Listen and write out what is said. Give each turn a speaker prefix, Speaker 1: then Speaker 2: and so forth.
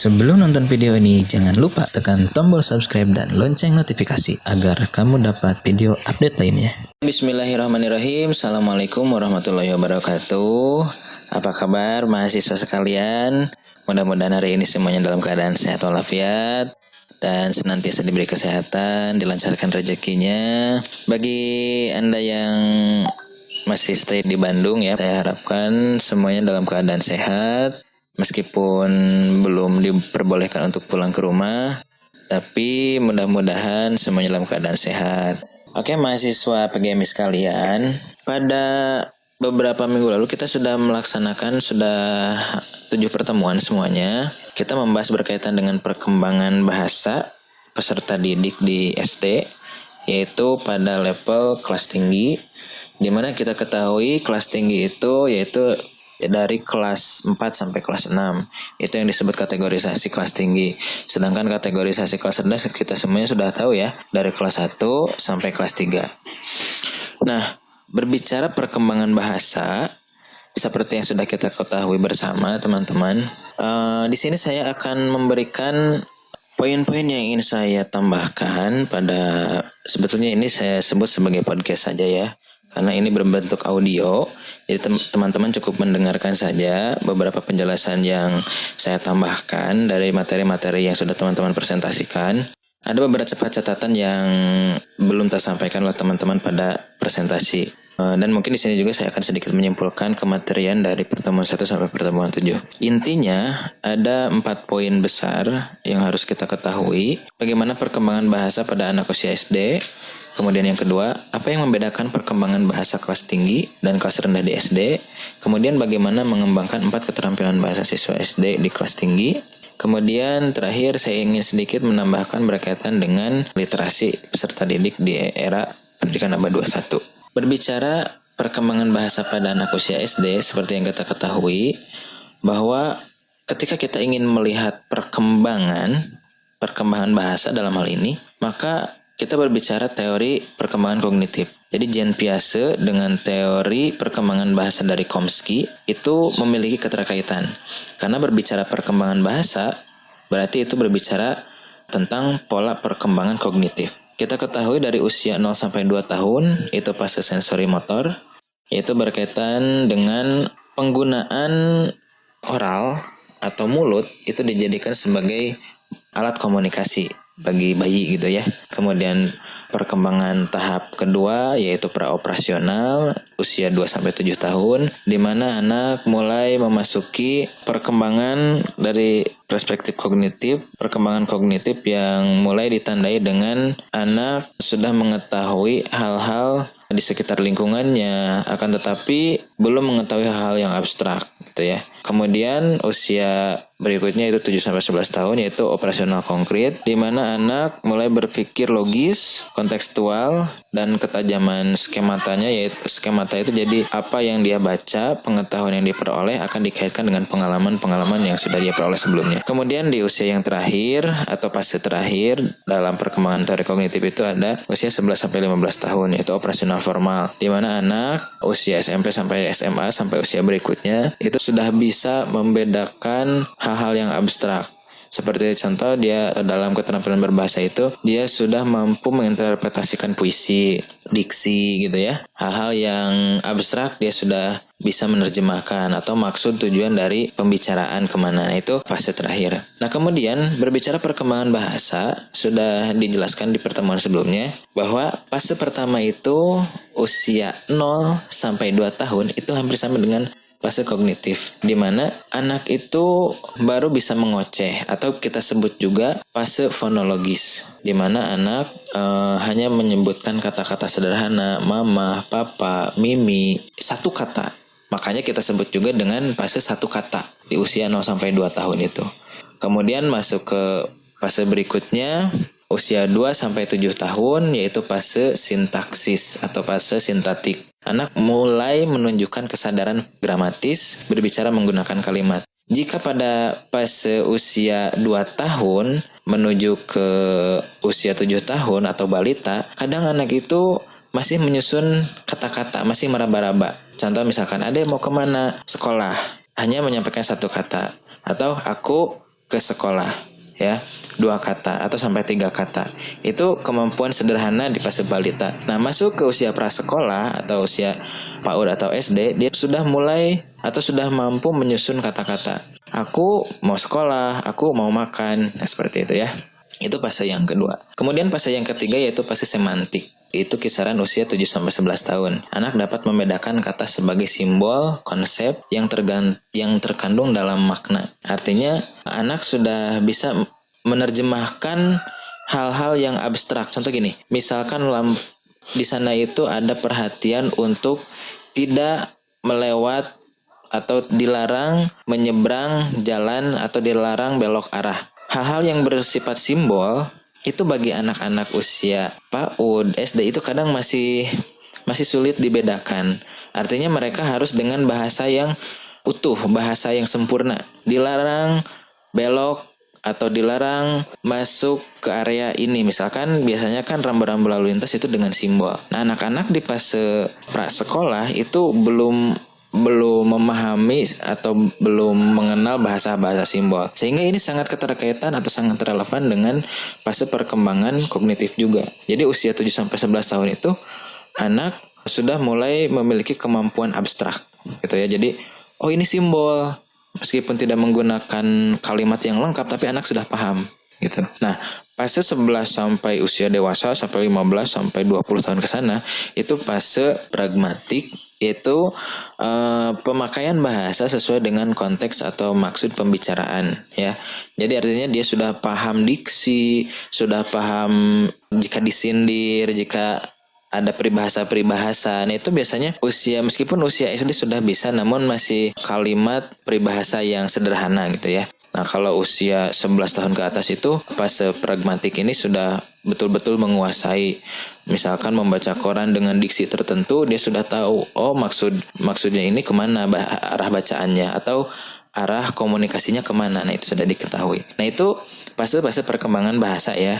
Speaker 1: Sebelum nonton video ini, jangan lupa tekan tombol subscribe dan lonceng notifikasi agar kamu dapat video update lainnya. Bismillahirrahmanirrahim. Assalamualaikum warahmatullahi wabarakatuh. Apa kabar mahasiswa sekalian? Mudah-mudahan hari ini semuanya dalam keadaan sehat walafiat dan senantiasa diberi kesehatan, dilancarkan rezekinya. Bagi Anda yang masih stay di Bandung ya, saya harapkan semuanya dalam keadaan sehat. Meskipun belum diperbolehkan untuk pulang ke rumah, tapi mudah-mudahan semuanya dalam keadaan sehat. Oke mahasiswa PGMI sekalian, pada beberapa minggu lalu kita sudah melaksanakan 7 pertemuan semuanya. Kita membahas berkaitan dengan perkembangan bahasa peserta didik di SD, yaitu pada level kelas tinggi, di mana kita ketahui kelas tinggi itu yaitu dari kelas 4 sampai kelas 6. Itu yang disebut kategorisasi kelas tinggi. Sedangkan kategorisasi kelas rendah kita semuanya sudah tahu ya, dari kelas 1 sampai kelas 3. Nah, berbicara perkembangan bahasa, seperti yang sudah kita ketahui bersama teman-teman, di sini saya akan memberikan poin-poin yang ingin saya tambahkan pada, sebetulnya ini saya sebut sebagai podcast saja ya, karena ini berbentuk audio, jadi teman-teman cukup mendengarkan saja beberapa penjelasan yang saya tambahkan dari materi-materi yang sudah teman-teman presentasikan. Ada beberapa catatan yang belum tersampaikan oleh teman-teman pada presentasi. Dan mungkin di sini juga saya akan sedikit menyimpulkan kematerian dari pertemuan 1 sampai pertemuan 7. Intinya ada 4 poin besar yang harus kita ketahui. Bagaimana perkembangan bahasa pada anak usia SD. Kemudian yang kedua, apa yang membedakan perkembangan bahasa kelas tinggi dan kelas rendah di SD. Kemudian bagaimana mengembangkan 4 keterampilan bahasa siswa SD di kelas tinggi. Kemudian terakhir saya ingin sedikit menambahkan berkaitan dengan literasi peserta didik di era pendidikan abad 21. Berbicara perkembangan bahasa pada anak usia SD, seperti yang kita ketahui, bahwa ketika kita ingin melihat perkembangan bahasa dalam hal ini, maka kita berbicara teori perkembangan kognitif. Jadi Jean Piaget dengan teori perkembangan bahasa dari Chomsky itu memiliki keterkaitan. Karena berbicara perkembangan bahasa, berarti itu berbicara tentang pola perkembangan kognitif. Kita ketahui dari usia 0 sampai 2 tahun, itu fase sensori motor, yaitu berkaitan dengan penggunaan oral atau mulut, itu dijadikan sebagai alat komunikasi bagi bayi gitu ya. Kemudian perkembangan tahap kedua yaitu praoperasional usia 2 sampai 7 tahun, di mana anak mulai memasuki perkembangan dari perspektif kognitif, perkembangan kognitif yang mulai ditandai dengan anak sudah mengetahui hal-hal di sekitar lingkungannya, akan tetapi belum mengetahui hal-hal yang abstrak gitu ya. Kemudian usia berikutnya itu 7 sampai 11 tahun yaitu operasional konkret, di mana anak mulai berpikir logis, kontekstual, dan ketajaman skematanya, yaitu skemata itu jadi apa yang dia baca, pengetahuan yang diperoleh akan dikaitkan dengan pengalaman-pengalaman yang sudah dia peroleh sebelumnya. Kemudian di usia yang terakhir atau fase terakhir dalam perkembangan teori kognitif itu ada usia 11 sampai 15 tahun yaitu operasional formal, di mana anak usia SMP sampai SMA sampai usia berikutnya itu sudah bisa membedakan hal-hal yang abstrak. Seperti contoh dia dalam keterampilan berbahasa itu dia sudah mampu menginterpretasikan puisi, diksi gitu ya. Hal-hal yang abstrak dia sudah bisa menerjemahkan atau maksud tujuan dari pembicaraan kemana. Nah, itu fase terakhir. Nah kemudian berbicara perkembangan bahasa sudah dijelaskan di pertemuan sebelumnya bahwa fase pertama itu usia 0 sampai 2 tahun itu hampir sama dengan fase kognitif, di mana anak itu baru bisa mengoceh atau kita sebut juga fase fonologis, di mana anak hanya menyebutkan kata-kata sederhana, mama, papa, mimi, satu kata. Makanya kita sebut juga dengan fase satu kata di usia 0 sampai 2 tahun itu. Kemudian masuk ke fase berikutnya usia 2 sampai 7 tahun yaitu fase sintaksis atau fase sintaktik. Anak mulai menunjukkan kesadaran gramatis berbicara menggunakan kalimat. Jika pada fase usia 2 tahun menuju ke usia 7 tahun atau balita, kadang anak itu masih menyusun kata-kata, masih meraba-raba. Contoh misalkan, adek mau kemana? Sekolah. Hanya menyampaikan satu kata. Atau aku ke sekolah, ya. 2 kata atau sampai 3 kata. Itu kemampuan sederhana di fase balita. Nah, masuk ke usia prasekolah atau usia PAUD atau SD, dia sudah mulai atau sudah mampu menyusun kata-kata. Aku mau sekolah, aku mau makan. Nah, seperti itu ya. Itu fase yang kedua. Kemudian fase yang ketiga yaitu fase semantik. Itu kisaran usia 7-11 tahun. Anak dapat membedakan kata sebagai simbol, konsep yang terkandung dalam makna. Artinya, anak sudah bisa menerjemahkan hal-hal yang abstrak. Contoh gini, misalkan di sana itu ada perhatian untuk tidak melewat atau dilarang menyeberang jalan atau dilarang belok arah. Hal-hal yang bersifat simbol itu bagi anak-anak usia PAUD, SD itu kadang masih sulit dibedakan. Artinya mereka harus dengan bahasa yang utuh, bahasa yang sempurna. Dilarang belok atau dilarang masuk ke area ini. Misalkan biasanya kan rambu-rambu lalu lintas itu dengan simbol. Nah, anak-anak di fase prasekolah itu belum memahami atau belum mengenal bahasa-bahasa simbol. Sehingga ini sangat keterkaitan atau sangat relevan dengan fase perkembangan kognitif juga. Jadi usia 7-11 tahun itu anak sudah mulai memiliki kemampuan abstrak gitu ya. Jadi, oh ini simbol. Meskipun tidak menggunakan kalimat yang lengkap, tapi anak sudah paham gitu. Nah, fase 11 sampai usia dewasa sampai 15 sampai 20 tahun ke sana itu fase pragmatik, yaitu pemakaian bahasa sesuai dengan konteks atau maksud pembicaraan ya. Jadi artinya dia sudah paham diksi, sudah paham jika disindir, jika ada peribahasa-peribahasa. Nah, itu biasanya meskipun usia SD sudah bisa, namun masih kalimat peribahasa yang sederhana gitu ya. Nah, kalau usia 11 tahun ke atas itu fase pragmatik ini sudah betul-betul menguasai. Misalkan membaca koran dengan diksi tertentu, dia sudah tahu, oh maksudnya ini kemana arah bacaannya atau arah komunikasinya kemana. Nah, itu sudah diketahui. Nah, itu fase perkembangan bahasa ya.